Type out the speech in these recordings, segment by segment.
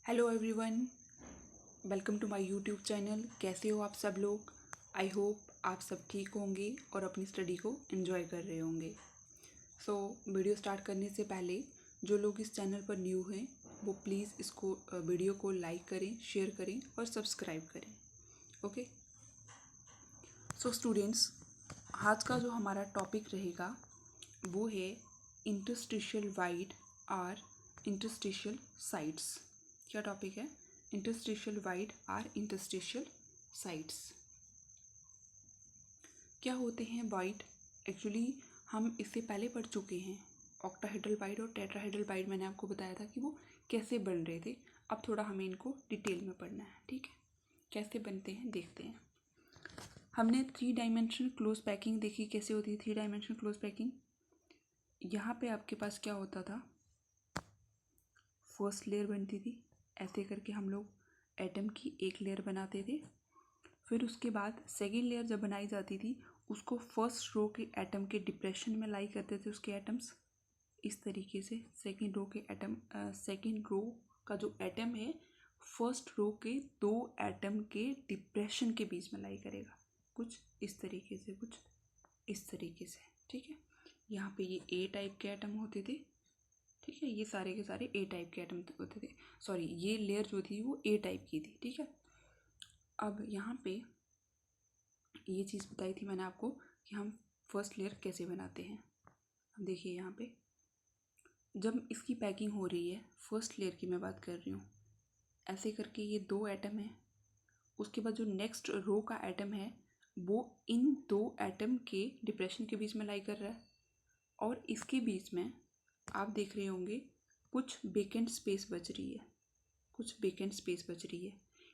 Hello everyone, welcome to my YouTube channel. कैसे हो आप सब लोग? आई होप आप सब ठीक होंगे और अपनी स्टडी को एंजॉय कर रहे होंगे। वीडियो स्टार्ट करने से पहले जो लोग इस चैनल पर न्यू हैं वो प्लीज़ इसको वीडियो को लाइक करें, शेयर करें और सब्सक्राइब करें। ओके, सो स्टूडेंट्स, आज का जो हमारा टॉपिक रहेगा वो है interstitial void or interstitial sites. क्या टॉपिक है? Interstitial void or interstitial sites. क्या होते हैं वाइड? एक्चुअली हम इससे पहले पढ़ चुके हैं। ऑक्टाहेड्रल वाइड और टेट्राहेड्रल वाइड मैंने आपको बताया था कि वो कैसे बन रहे थे। अब थोड़ा हमें इनको डिटेल में पढ़ना है, ठीक है? कैसे बनते हैं देखते हैं। हमने 3 डायमेंशनल क्लोज पैकिंग देखी, कैसे होती है 3 डायमेंशनल क्लोज पैकिंग। यहाँ पे आपके पास क्या होता था, फर्स्ट लेयर बनती थी। ऐसे करके हम लोग एटम की एक लेयर बनाते थे। फिर उसके बाद सेकेंड लेयर जब बनाई जाती थी उसको फर्स्ट रो के एटम के डिप्रेशन में लाई करते थे उसके एटम्स। इस तरीके से सेकेंड रो के एटम, सेकेंड रो का जो एटम है फर्स्ट रो के 2 एटम के डिप्रेशन के बीच में लाई करेगा। कुछ इस तरीके से, कुछ इस तरीके से, ठीक है। यहाँ पे ये ए टाइप के एटम होते थे, ठीक है। ये सारे के सारे ए टाइप के एटम होते थे। सॉरी, ये लेयर जो थी वो ए टाइप की थी, ठीक है। अब यहाँ पे ये चीज़ बताई थी मैंने आपको कि हम फर्स्ट लेयर कैसे बनाते हैं। अब देखिए यहाँ पे जब इसकी पैकिंग हो रही है, फर्स्ट लेयर की मैं बात कर रही हूँ, ऐसे करके ये 2 एटम है। उसके बाद जो नेक्स्ट रो का एटम है वो इन 2 एटम के डिप्रेशन के बीच में लाई कर रहा है। और इसके बीच में आप देख रहे होंगे कुछ वेकेंट स्पेस बच रही है, कुछ वेकेंट स्पेस बच रही है।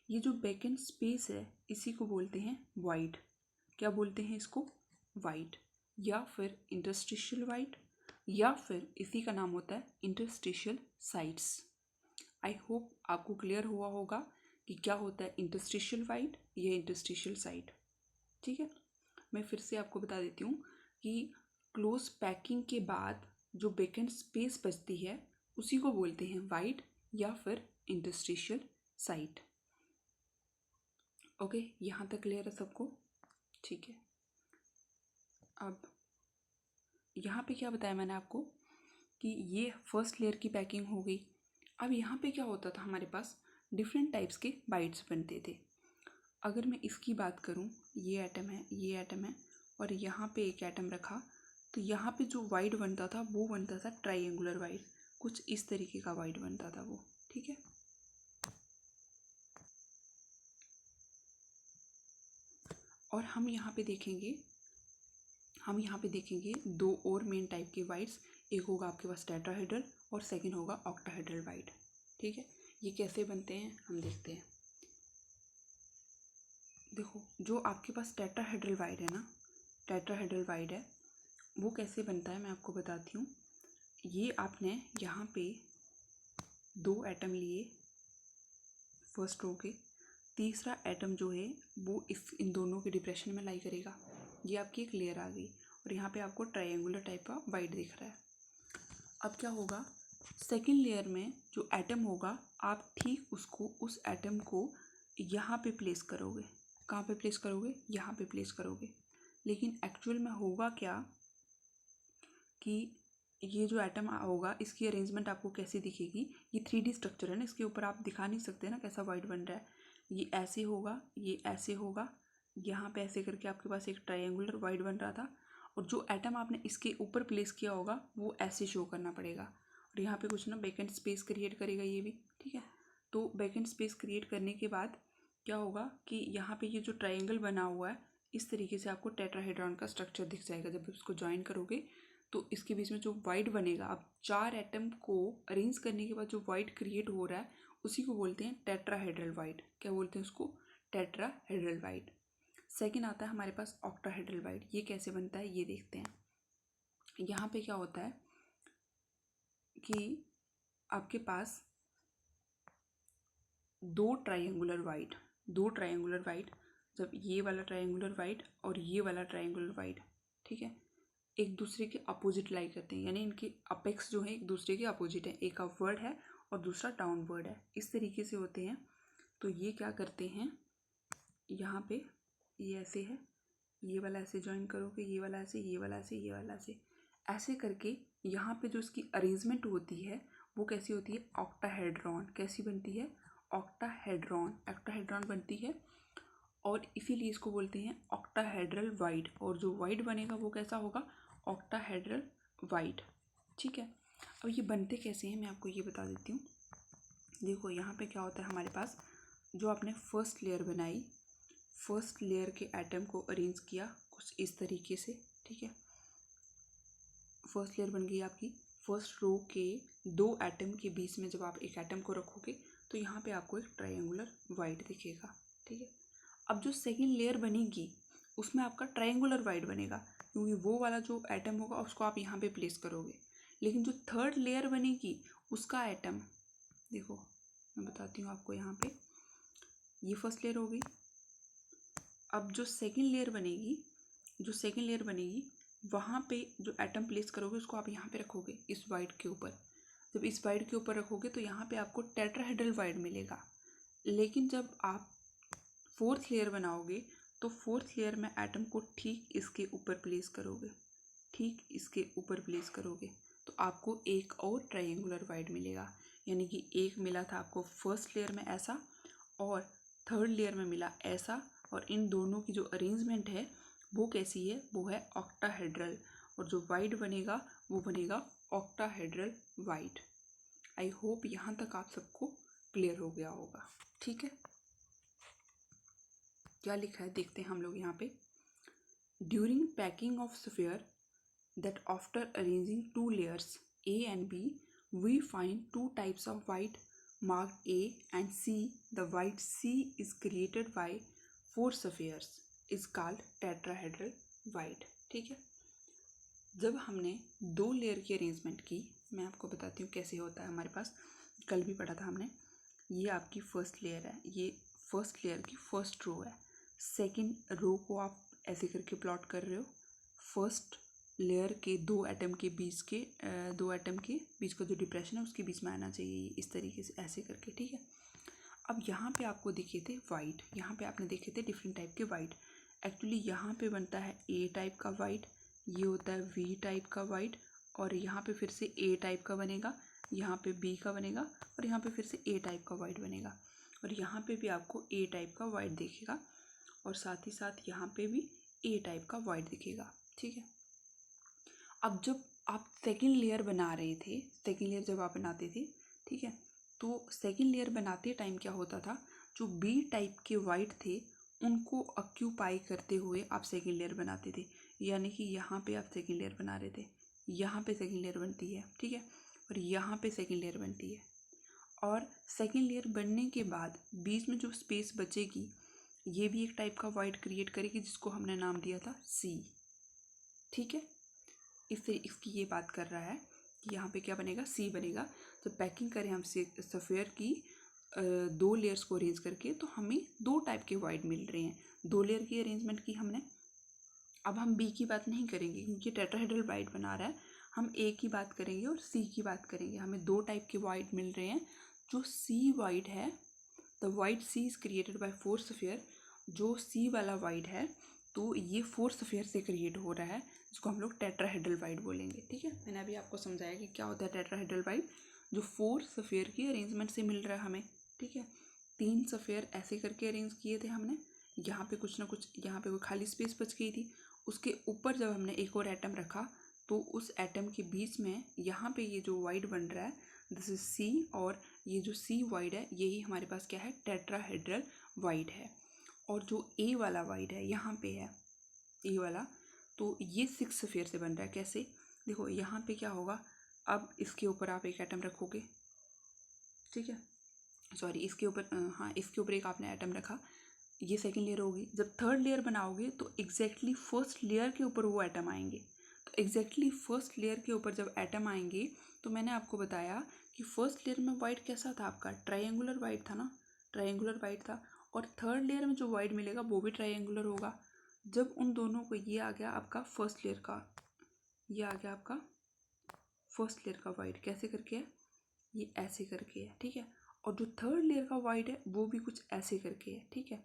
ये जो वेकेंट स्पेस है इसी को बोलते हैं वाइड। क्या बोलते हैं इसको? वाइड, या फिर इंटरस्टिशियल वाइड, या फिर इसी का नाम होता है इंटरस्टिशियल साइट्स। आई होप आपको क्लियर हुआ होगा कि क्या होता है इंटरस्टिशियल वाइड या इंटरस्टिशियल साइट, ठीक है। मैं फिर से आपको बता देती हूँ कि क्लोज पैकिंग के बाद जो वेकेंट स्पेस बचती है उसी को बोलते हैं वाइड या फिर इंटरस्टिशियल साइट। ओके, यहाँ तक क्लियर है सबको? ठीक है। अब यहाँ पे क्या बताया मैंने आपको कि ये फर्स्ट लेयर की पैकिंग हो गई। अब यहाँ पे क्या होता था, हमारे पास डिफरेंट टाइप्स के बाइट्स बनते थे। अगर मैं इसकी बात करूँ, ये एटम है, ये एटम है और यहाँ पे एक एटम रखा, तो यहाँ पे जो वाइड बनता था वो बनता था ट्राइंगुलर वाइड। कुछ इस तरीके का वाइड बनता था वो, ठीक है। और हम यहाँ पे देखेंगे 2 और मेन टाइप के वाइड्स। एक होगा आपके पास टेट्राहेड्रल और सेकंड होगा ऑक्टाहेड्रल वाइड, ठीक है। ये कैसे बनते हैं हम देखते हैं। देखो, जो आपके पास टेट्राहेड्रल वाइड है ना, टेट्राहेड्रल वाइड है, वो कैसे बनता है मैं आपको बताती हूँ। ये आपने यहाँ पे 2 एटम लिए फर्स्ट रो के, तीसरा एटम जो है वो इन दोनों के डिप्रेशन में लाई करेगा। ये आपकी एक लेयर आ गई और यहाँ पे आपको ट्रायंगुलर टाइप का वाइड दिख रहा है। अब क्या होगा, सेकेंड लेयर में जो एटम होगा आप ठीक उसको, उस एटम को यहाँ पे प्लेस करोगे। कहाँ पे प्लेस करोगे? यहाँ पे प्लेस करोगे। लेकिन एक्चुअल में होगा क्या कि ये जो एटम होगा इसकी अरेंजमेंट आपको कैसी दिखेगी। ये 3D स्ट्रक्चर है ना, इसके ऊपर आप दिखा नहीं सकते ना कैसा वाइड बन रहा है। ये ऐसे होगा, ये ऐसे होगा, यहाँ पे ऐसे करके आपके पास एक ट्रायंगुलर वाइड बन रहा था। और जो एटम आपने इसके ऊपर प्लेस किया होगा वो ऐसे शो करना पड़ेगा। और यहाँ पे कुछ ना वैकेंट स्पेस क्रिएट करेगा ये भी, ठीक है। तो वैकेंट स्पेस क्रिएट करने के बाद क्या होगा कि यहाँ पे ये जो ट्रायंगल बना हुआ है इस तरीके से आपको टेट्राहेड्रॉन का स्ट्रक्चर दिख जाएगा। जब इसको ज्वाइन करोगे तो इसके बीच में जो वाइड बनेगा, अब 4 एटम को अरेंज करने के बाद जो वाइड क्रिएट हो रहा है उसी को बोलते हैं टेट्राहेड्रल वाइड। क्या बोलते हैं उसको? Tetrahedral void. सेकेंड आता है हमारे पास ऑक्टाहेड्रल वाइड। ये कैसे बनता है ये देखते हैं। यहाँ पे क्या होता है कि आपके पास 2 ट्रायंगुलर वाइड, जब ये वाला ट्रायंगुलर वाइड और ये वाला ट्रायंगुलर वाइड, ठीक है, एक दूसरे के अपोजिट लाई करते हैं, यानी इनके अपेक्स जो है एक दूसरे के अपोजिट है। एक अपवर्ड है और दूसरा डाउनवर्ड है, इस तरीके से होते हैं। तो ये क्या करते हैं, यहाँ पे ये ऐसे है, ये वाला ऐसे ज्वाइन करोगे, ये वाला ऐसे, ये वाला ऐसे, ये वाला ऐसे, ऐसे करके यहाँ पे जो इसकी अरेंजमेंट होती है वो कैसी होती है, ऑक्टाहेड्रॉन। कैसी बनती है, ऑक्टाहेड्रॉन बनती है। और इसीलिए इसको बोलते हैं ऑक्टाहेड्रल वाइड। और जो वाइड बनेगा वो कैसा होगा, ऑक्टाहेड्रल वाइड। ठीक है, अब ये बनते कैसे हैं मैं आपको ये बता देती हूँ। देखो यहाँ पे क्या होता है हमारे पास, जो आपने फर्स्ट लेयर बनाई, फर्स्ट लेयर के एटम को अरेंज किया कुछ इस तरीके से। ठीक है, फर्स्ट लेयर बन गई आपकी। फर्स्ट रो के दो एटम के बीच में जब आप एक एटम को रखोगे तो यहाँ पे आपको एक ट्रायंगुलर वाइड दिखेगा। ठीक है, अब जो सेकंड लेयर बनेगी उसमें आपका ट्रायंगुलर वाइड बनेगा, क्योंकि वो वाला जो एटम होगा उसको आप यहाँ पे प्लेस करोगे। लेकिन जो थर्ड लेयर बनेगी उसका एटम, देखो मैं बताती हूँ आपको, यहाँ पे ये फर्स्ट लेयर हो गई। अब जो सेकंड लेयर बनेगी, वहाँ पे जो एटम प्लेस करोगे उसको आप यहाँ पे रखोगे इस वाइड के ऊपर। जब इस वाइड के ऊपर रखोगे तो यहाँ पे आपको टेट्राहेड्रल वाइड मिलेगा। लेकिन जब आप फोर्थ लेयर बनाओगे तो फोर्थ लेयर में एटम को ठीक इसके ऊपर प्लेस करोगे, तो आपको एक और ट्रायंगुलर वाइड मिलेगा। यानी कि एक मिला था आपको फर्स्ट लेयर में ऐसा, और थर्ड लेयर में मिला ऐसा, और इन दोनों की जो अरेंजमेंट है वो कैसी है, वो है ऑक्टाहेड्रल। और जो वाइड बनेगा वो बनेगा ऑक्टाहेड्रल वाइड। आई होप यहाँ तक आप सबको क्लियर हो गया होगा। ठीक है, क्या लिखा है देखते हैं हम लोग यहाँ पे। During packing of sphere that after arranging two layers A and B, we find two types of white marked A and C. The white C is created by four spheres is called tetrahedral white. ठीक है, जब हमने दो layer की arrangement की, मैं आपको बताती हूँ कैसे होता है। हमारे पास कल भी पढ़ा था हमने, ये आपकी फर्स्ट लेयर है, ये फर्स्ट लेयर की फर्स्ट रो है। सेकंड रो को आप ऐसे करके प्लॉट कर रहे हो, फर्स्ट लेयर के दो एटम के बीच का जो डिप्रेशन है उसके बीच में आना चाहिए, इस तरीके से ऐसे करके। ठीक है, अब यहाँ पे आपको दिखे थे वाइट, यहाँ पे आपने देखे थे डिफरेंट टाइप के वाइट। एक्चुअली यहाँ पे बनता है ए टाइप का वाइट, ये होता है वी टाइप का वाइट, और यहाँ पे फिर से ए टाइप का बनेगा, यहाँ पे बी का बनेगा, और यहाँ पे फिर से ए टाइप का वाइट बनेगा, और यहाँ पे भी आपको ए टाइप का वाइट दिखेगा, और साथ ही साथ यहाँ पे भी ए टाइप का वाइट दिखेगा। ठीक है, अब जब आप सेकंड लेयर बना रहे थे, सेकंड लेयर जब आप बनाते थे, ठीक है, तो सेकंड लेयर बनाते टाइम क्या होता था, जो बी टाइप के वाइट थे उनको ऑक्यूपाई करते हुए आप सेकंड लेयर बनाते थे। यानी कि यहाँ पे आप सेकंड लेयर बना रहे थे, यहाँ पे सेकंड लेयर बनती है, ठीक है, और यहाँ पे सेकंड लेयर बनती है। और सेकंड लेयर बनने के बाद बीच में जो स्पेस बचेगी ये भी एक टाइप का वाइट क्रिएट करेगी, जिसको हमने नाम दिया था सी। ठीक है, इससे इसकी ये बात कर रहा है कि यहाँ पे क्या बनेगा, सी बनेगा। जब पैकिंग करें हम सफ़ेयर की दो लेयर्स को अरेंज करके, तो हमें दो टाइप के वाइट मिल रहे हैं। दो लेयर की अरेंजमेंट की हमने। अब हम बी की बात नहीं करेंगे क्योंकि टेट्राहेड्रल वाइट बना रहा है, हम ए की बात करेंगे और सी की बात करेंगे। हमें दो टाइप के वाइट मिल रहे हैं। जो सी वाइट है, the void C is created by four sphere. जो सी वाला वाइट है तो ये फोर सफेयर से क्रिएट हो रहा है, जिसको हम लोग टेट्राहेड्रल वाइट बोलेंगे। ठीक है, मैंने अभी आपको समझाया कि क्या होता है टेट्राहेड्रल वाइट, जो फोर सफेयर की अरेंजमेंट से मिल रहा है हमें। ठीक है, तीन सफेयर ऐसे करके अरेंज किए थे हमने, यहाँ पे कुछ ना कुछ, यहाँ पे कोई खाली स्पेस बच गई थी, उसके ऊपर जब हमने एक और एटम रखा तो उस एटम के बीच में यहाँ पे ये जो वाइट बन रहा है, दिस इज सी, और ये जो सी वाइट है यही हमारे पास क्या है, टेट्राहेड्रल वाइट है। और जो ए वाला वाइट है यहाँ पे है ए वाला, तो ये सिक्स सफेयर से बन रहा है। कैसे, देखो यहाँ पे क्या होगा, अब इसके ऊपर आप एक एटम रखोगे, ठीक है, सॉरी इसके ऊपर, हाँ इसके ऊपर एक आपने एटम रखा, ये सेकंड लेयर होगी। जब थर्ड लेयर बनाओगे तो एग्जैक्टली फर्स्ट लेयर के ऊपर वो एटम आएंगे। तो एग्जैक्टली फर्स्ट लेयर के ऊपर जब एटम आएंगे, तो मैंने आपको बताया कि फर्स्ट लेयर में वाइट कैसा था आपका, ट्रायंगुलर वाइट था ना, ट्रायंगुलर वाइट था। और थर्ड लेयर में जो वाइट मिलेगा वो भी ट्रायंगुलर होगा। जब उन दोनों को, ये आ गया आपका फर्स्ट लेयर का, ये आ गया आपका फर्स्ट लेयर का वाइट, कैसे करके है, ये ऐसे करके है, ठीक है। और जो थर्ड लेयर का वाइट है वो भी कुछ ऐसे करके है, ठीक है।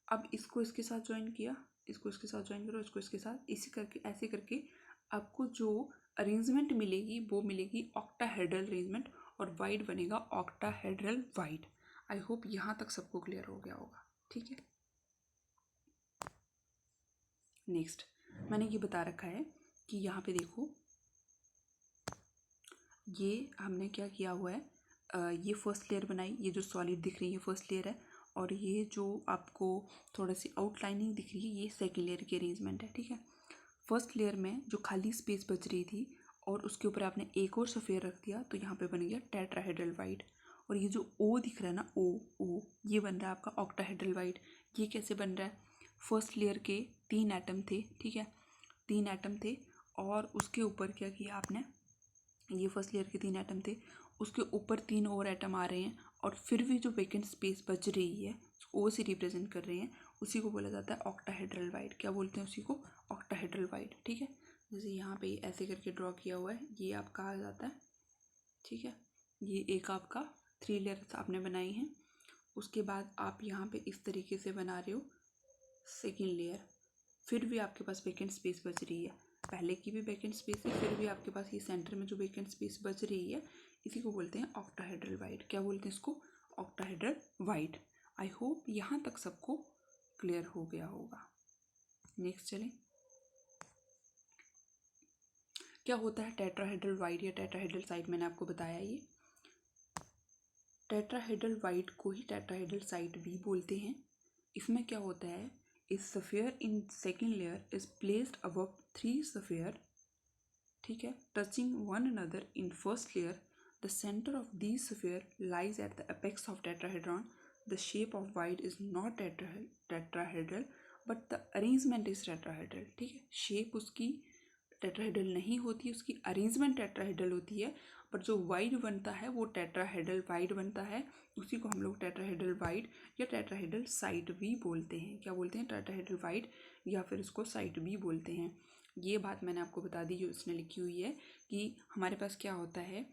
अब इसको इसके साथ ज्वाइन किया, इसको इसके साथ ज्वाइन करो, इसको इसके साथ, इसी करके ऐसे करके आपको जो अरेंजमेंट मिलेगी वो मिलेगी ऑक्टाहेड्रल अरेंजमेंट, और वाइड बनेगा ऑक्टाहेड्रल वाइड। आई होप यहाँ तक सबको क्लियर हो गया होगा, ठीक है। नेक्स्ट मैंने ये बता रखा है कि यहाँ पे देखो, ये हमने क्या किया हुआ है, ये फर्स्ट लेयर बनाई, ये जो सॉलिड दिख रही है फर्स्ट लेयर है, और ये जो आपको थोड़ा सी आउटलाइनिंग दिख रही है ये सेकेंड लेयर की अरेंजमेंट है, ठीक है। फर्स्ट लेयर में जो खाली स्पेस बच रही थी और उसके ऊपर आपने एक और सफ़ेद रख दिया तो यहाँ पे बन गया टेट्राहेड्रल वाइड। और ये जो ओ दिख रहा है ना, ओ ये बन रहा है आपका ऑक्टाहेड्रल वाइड। ये कैसे बन रहा है, फर्स्ट लेयर के 3 एटम थे, ठीक है, 3 एटम थे, और उसके ऊपर क्या किया आपने, ये फर्स्ट लेयर के 3 एटम थे, उसके ऊपर 3 और एटम आ रहे हैं, और फिर भी जो वेकेंट स्पेस बच रही है ओ से रिप्रेजेंट कर रहे हैं, उसी को बोला जाता है ऑक्टाहेड्रल वाइड। क्या बोलते हैं उसी को, ऑक्टाहेड्रल वाइड, ठीक है। जैसे यहाँ पे ऐसे करके ड्रॉ किया हुआ है, ये आपका आ जाता है, ठीक है। ये एक आपका 3 लेयर्स आपने बनाई हैं। उसके बाद आप यहाँ पे इस तरीके से बना रहे हो सेकेंड लेयर, फिर भी आपके पास वेकेंट स्पेस बच रही है, पहले की भी वेकेंट स्पेस है, फिर भी आपके पास ये सेंटर में जो वेकेंट स्पेस बच रही है इसी को बोलते हैं ऑक्टाहेड्रल वाइड। क्या बोलते हैं इसको, ऑक्टाहेड्रल वाइड। आई होप यहाँ तक सबको क्लियर हो गया होगा। नेक्स्ट चलें, क्या होता है टेट्राहेड्रल वाइड या टेट्राहेड्रल साइड, मैंने आपको बताया ये टेट्राहेड्रल वाइड को ही टेट्राहेड्रल साइड भी बोलते हैं। इसमें क्या होता है, इस sphere in second layer is placed above 3 sphere, ठीक है, touching one another in first layer. The centre of these sphere lies at the apex of tetrahedron. The shape of wide is not tetrahedral but the arrangement is tetrahedral, ठीक है। Shape उसकी tetrahedral नहीं होती, उसकी arrangement tetrahedral होती है, पर जो वाइड बनता है वो टेट्राहेड्रल वाइड बनता है। उसी को हम लोग टेट्राहेड्रल वाइड या टेट्राहेड्रल साइड भी बोलते हैं। क्या बोलते हैं, टेट्राहेड्रल वाइड या फिर इसको साइड भी बोलते हैं। ये बात मैंने आपको बता दी जो इसने लिखी हुई है कि हमारे पास क्या होता है,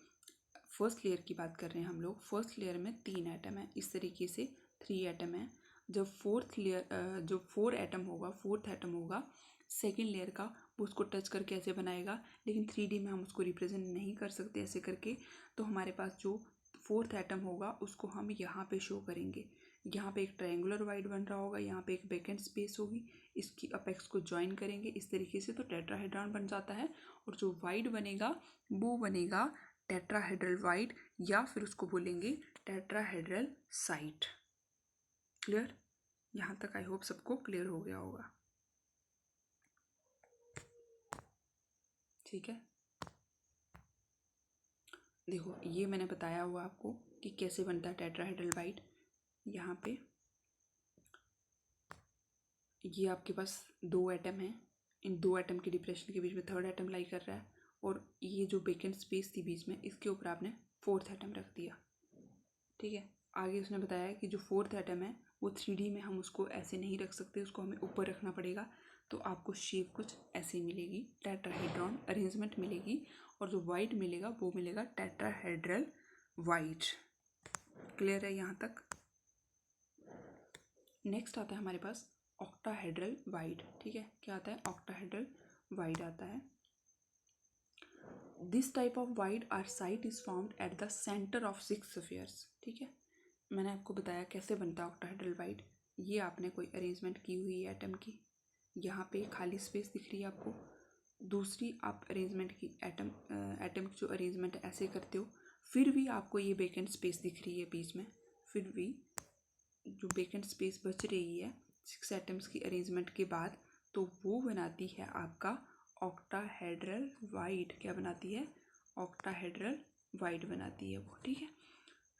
फर्स्ट लेयर की बात कर रहे हैं हम लोग। फर्स्ट लेयर में 3 एटम है, इस तरीके से 3 एटम है। जब फोर्थ लेयर जो 4 एटम होगा, फोर्थ एटम होगा सेकेंड लेयर का, वो उसको टच करके ऐसे बनाएगा, लेकिन 3D में हम उसको रिप्रेजेंट नहीं कर सकते ऐसे करके। तो हमारे पास जो फोर्थ एटम होगा उसको हम यहाँ पे शो करेंगे। यहाँ पे एक ट्रायंगुलर वाइड बन रहा होगा, यहाँ पे एक वेकेंट स्पेस होगी, इसकी अपेक्स को ज्वाइन करेंगे इस तरीके से, तो टेट्राहेड्रॉन बन जाता है। और जो वाइड बनेगा वो बनेगा टेट्राहेड्रल वाइड, या फिर उसको बोलेंगे टेट्राहेड्रल साइड। क्लियर, यहाँ तक आई होप सबको क्लियर हो गया होगा, ठीक है। देखो ये मैंने बताया हुआ आपको कि कैसे बनता है टेट्राहेड्रल वाइड। यहाँ पे ये आपके पास 2 एटम हैं, इन 2 एटम के डिप्रेशन के बीच में थर्ड एटम लाई कर रहा है, और ये जो वेकेंट स्पेस थी बीच में इसके ऊपर आपने फोर्थ एटम रख दिया, ठीक है। आगे उसने बताया कि जो फोर्थ एटम है वो 3D में हम उसको ऐसे नहीं रख सकते, उसको हमें ऊपर रखना पड़ेगा, तो आपको शेप कुछ ऐसी मिलेगी, टेट्राहेड्रॉन अरेंजमेंट मिलेगी, और जो वाइड मिलेगा वो मिलेगा टेट्राहेड्रल वाइड। क्लियर है यहाँ तक। नेक्स्ट आता है हमारे पास ऑक्टाहेड्रल वाइड, ठीक है। क्या आता है, ऑक्टाहेड्रल वाइड आता है। This type of void or site is found at the centre of 6 spheres, ठीक है। मैंने आपको बताया कैसे बनता है ऑक्टाहेड्रल वाइड। ये आपने कोई अरेंजमेंट की हुई है एटम की, यहाँ पे खाली स्पेस दिख रही है आपको, दूसरी आप अरेंजमेंट की एटम की जो अरेंजमेंट ऐसे करते हो, फिर भी आपको ये वेकेंट स्पेस दिख रही है बीच में, फिर भी जो वेकेंट स्पेस बच रही है 6 एटम्स की अरेंजमेंट के बाद, तो वो बनाती है आपका ऑक्टाहेड्रल वाइड। क्या बनाती है, ऑक्टाहेड्रल वाइड बनाती है वो, ठीक है।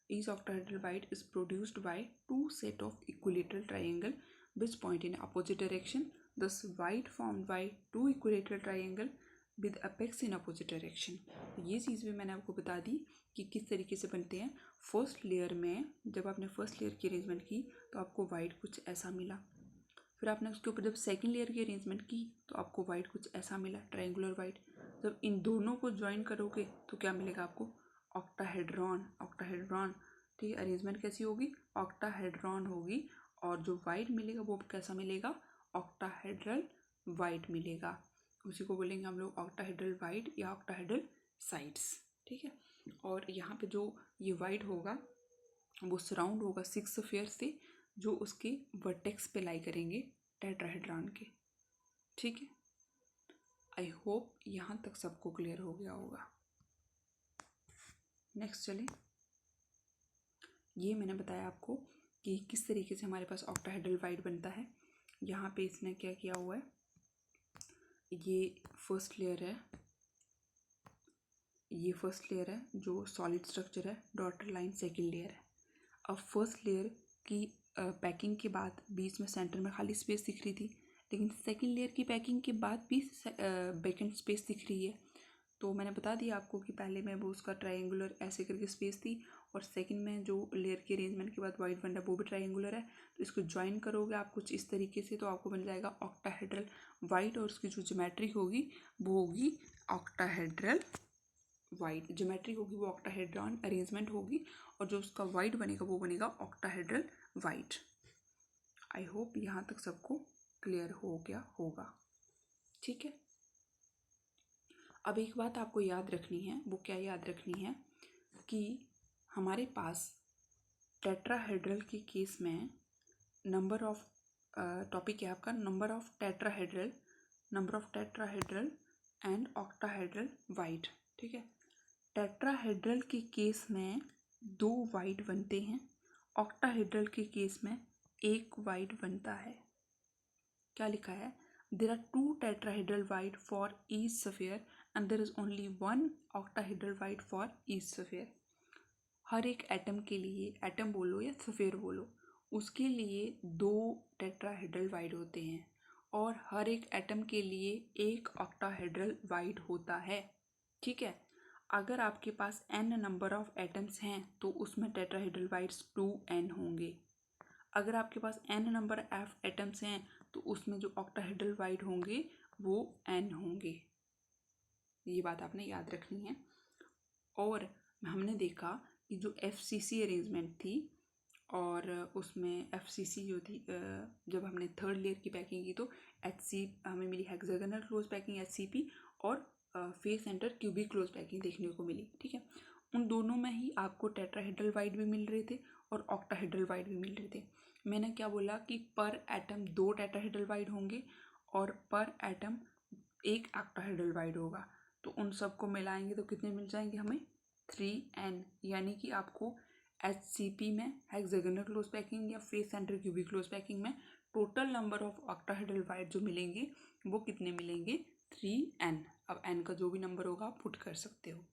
Each octahedral wide is produced by 2 set of equilateral triangle which point in opposite direction. Thus, wide formed by 2 equilateral triangle with apex in opposite direction. ये चीज़ भी मैंने आपको बता दी कि किस तरीके से बनते हैं। फर्स्ट लेयर में जब आपने फर्स्ट लेयर की अरेंजमेंट की तो आपको वाइड कुछ ऐसा मिला, फिर आपने उसके ऊपर जब सेकेंड लेयर की अरेंजमेंट की तो आपको वाइड कुछ ऐसा मिला, ट्रायंगुलर वाइड। जब इन दोनों को ज्वाइन करोगे तो क्या मिलेगा आपको, ऑक्टाहेड्रॉन, ठीक है। अरेंजमेंट कैसी होगी, ऑक्टाहेड्रॉन होगी। और जो वाइड मिलेगा वो कैसा मिलेगा, ऑक्टाहेड्रल वाइड मिलेगा। उसी को बोलेंगे हम लोग ऑक्टाहेड्रल वाइड या ऑक्टाहेड्रल साइड्स, ठीक है। और यहाँ पे जो ये वाइड होगा वो सराउंड होगा 6 स्फीयर से, जो उसके वर्टेक्स पे लाई करेंगे टेट्राहेड्रॉन के, ठीक है। आई होप यहाँ तक सबको क्लियर हो गया होगा। नेक्स्ट चलें, ये मैंने बताया आपको कि किस तरीके से हमारे पास ऑक्टाहेड्रल वाइड बनता है। यहाँ पे इसने क्या किया हुआ है, ये फर्स्ट लेयर है, ये फर्स्ट लेयर है जो सॉलिड स्ट्रक्चर है, डॉटर लाइन सेकंड लेयर है। अब फर्स्ट लेयर की पैकिंग के बाद बीच में सेंटर में खाली स्पेस दिख रही थी, लेकिन सेकंड लेयर की पैकिंग के बाद भी वैकेंट स्पेस दिख रही है। तो मैंने बता दिया आपको कि पहले में वो उसका ट्रायंगुलर ऐसे करके स्पेस थी, और सेकंड में जो लेयर के अरेंजमेंट के बाद वाइड बन रहा है वो भी ट्रायंगुलर है। तो इसको ज्वाइन करोगे आप कुछ इस तरीके से, तो आपको बन जाएगा ऑक्टाहेड्रल वाइड, और उसकी जो ज्योमेट्री होगी वो होगी ऑक्टाहेड्रल वाइड। ज्योमेट्री होगी वो ऑक्टाहेड्रॉन अरेंजमेंट होगी, और जो उसका वाइड बनेगा वो बनेगा ऑक्टाहेड्रल वाइड। आई होप यहाँ तक सबको क्लियर हो गया होगा, ठीक है। अब एक बात आपको याद रखनी है, वो क्या याद रखनी है कि हमारे पास टेट्राहेड्रल के केस में नंबर ऑफ टॉपिक है आपका number of tetrahedral and octahedral wide, ठीक है। टेट्राहेड्रल के केस में 2 वाइड बनते हैं, ऑक्टाहेड्रल के केस में 1 वाइड बनता है। क्या लिखा है, there are 2 tetrahedral void for each sphere and there is only 1 octahedral void for each sphere. हर एक एटम के लिए, एटम बोलो या स्फीयर बोलो, उसके लिए 2 टेट्राहेड्रल वाइड होते हैं, और हर एक एटम के लिए 1 ऑक्टाहेड्रल वाइड होता है, ठीक है। अगर आपके पास n नंबर ऑफ एटम्स हैं तो उसमें टेट्राहेड्रल वाइड्स 2n होंगे। अगर आपके पास n नंबर ऑफ एटम्स हैं तो उसमें जो ऑक्टाहेड्रल वाइड होंगे वो n होंगे। ये बात आपने याद रखनी है। और हमने देखा कि जो FCC अरेंजमेंट थी, और उसमें FCC जो थी, जब हमने थर्ड लेयर की पैकिंग की तो HC हमें मिली हेक्सागोनल क्लोज पैकिंग HCP, और face centre cubic close packing देखने को मिली, ठीक है। उन दोनों में ही आपको टेट्राहेड्रल वाइड भी मिल रहे थे और ऑक्टाहेड्रल वाइड भी मिल रहे थे। मैंने क्या बोला कि पर एटम 2 टेट्राहेड्रल वाइड होंगे और पर एटम 1 ऑक्टाहेड्रल वाइड होगा। तो उन सबको मिलाएंगे तो कितने मिल जाएंगे हमें, 3n। यानी कि आपको HCP में हेक्सागोनल क्लोज पैकिंग या face centre cubic close packing में total number of octahedral void जो मिलेंगे वो कितने मिलेंगे, 3n। अब n का जो भी नंबर होगा आप पुट कर सकते हो।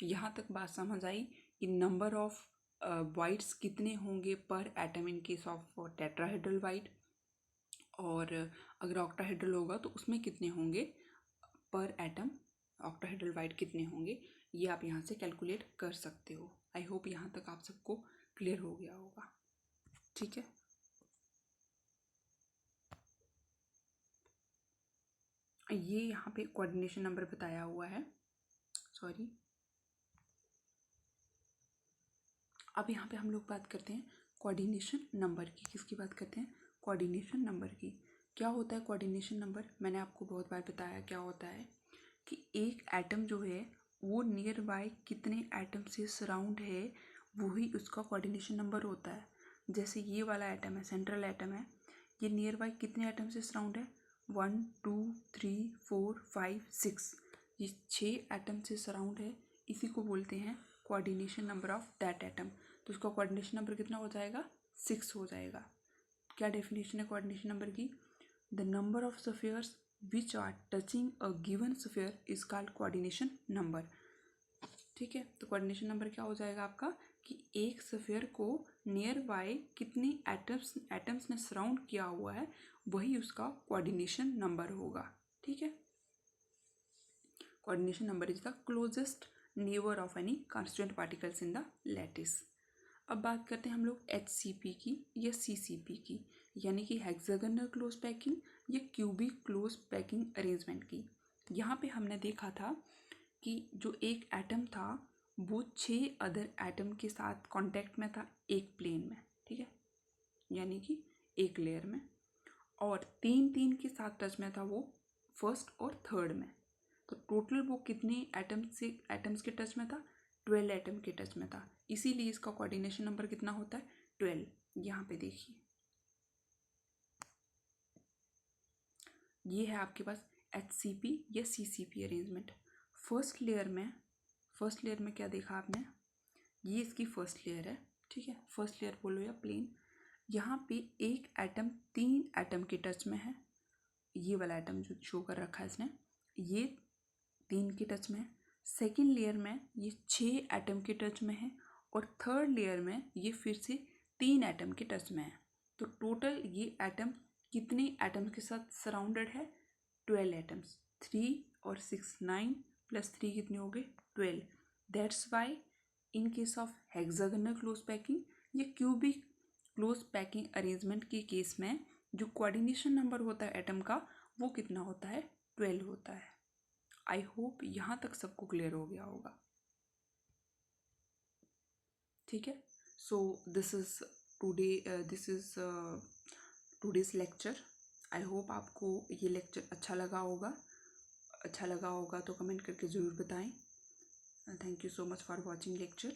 यहाँ तक बात समझ आई कि नंबर ऑफ वाइड्स कितने होंगे पर atom in case of tetrahedral void, और अगर ऑक्टाहेड्रल होगा तो उसमें कितने होंगे पर एटम, ऑक्टाहेड्रल वाइड कितने होंगे, ये आप यहाँ से कैलकुलेट कर सकते हो। आई होप यहाँ तक आप सबको क्लियर हो गया होगा, ठीक है। ये यहाँ पे कोऑर्डिनेशन नंबर बताया हुआ है, सॉरी। अब यहाँ पे हम लोग बात करते हैं कोऑर्डिनेशन नंबर की। किसकी बात करते हैं, कोऑर्डिनेशन नंबर की। क्या होता है कोऑर्डिनेशन नंबर, मैंने आपको बहुत बार बताया क्या होता है कि एक एटम जो है वो नियर बाय कितने एटम से सराउंड है वही उसका कोऑर्डिनेशन नंबर होता है। जैसे ये वाला एटम है, सेंट्रल एटम है, ये नियर बाय कितने एटम से सराउंड है, 1 2 3 4 5 6, ये 6 एटम से सराउंड है। इसी को बोलते हैं coordination number of that atom. तो उसका कोऑर्डिनेशन नंबर कितना हो जाएगा, 6 हो जाएगा। क्या डेफिनेशन है कोऑर्डिनेशन नंबर की, the number of spheres which are touching a given sphere is called coordination number, ठीक है। तो कोऑर्डिनेशन नंबर क्या हो जाएगा आपका कि एक स्फीयर को नियर बाय कितने एटम्स ने सराउंड किया हुआ है वही उसका कोऑर्डिनेशन नंबर होगा, ठीक है। Coordination number is the closest neighbour of any constituent particles in the lattice. अब बात करते हैं हम लोग HCP की या CCP की, यानी कि हेक्सागोनल क्लोज पैकिंग या क्यूबिक क्लोज पैकिंग अरेंजमेंट की। यहाँ पे हमने देखा था कि जो एक एटम था वो 6 अदर एटम के साथ कांटेक्ट में था एक प्लेन में, ठीक है, यानी कि एक लेयर में, और 3 के साथ टच में था वो फर्स्ट और थर्ड में। तो टोटल वो कितने एटम्स के टच में था? 12 एटम के टच में था। इसीलिए इसका कोऑर्डिनेशन नंबर कितना होता है? 12। यहाँ पे देखिए, ये है आपके पास HCP या CCP अरेंजमेंट। फर्स्ट लेयर में क्या देखा आपने? ये इसकी फर्स्ट लेयर है, ठीक है, फर्स्ट लेयर बोलो या प्लेन। यहाँ पे एक एटम 3 एटम के टच में है, ये वाला एटम जो शो कर रखा है इसने, ये 3 के टच में है। सेकेंड लेयर में ये 6 एटम के टच में है, और थर्ड लेयर में ये फिर से 3 एटम के टच में है। तो टोटल ये एटम कितने एटम के साथ सराउंडेड है? 12 एटम्स। 3 और 6 9 प्लस 3 कितने हो गए? 12। That's why in case of hexagonal close packing या क्यूबिक क्लोज पैकिंग अरेंजमेंट के केस में जो कोऑर्डिनेशन नंबर होता है एटम का, वो कितना होता है? 12 होता है। आई होप यहाँ तक सबको क्लियर हो गया होगा, ठीक है। So this is today's lecture. I hope आपको ये लेक्चर अच्छा लगा होगा तो कमेंट करके ज़रूर बताएं। Thank you so much for watching lecture.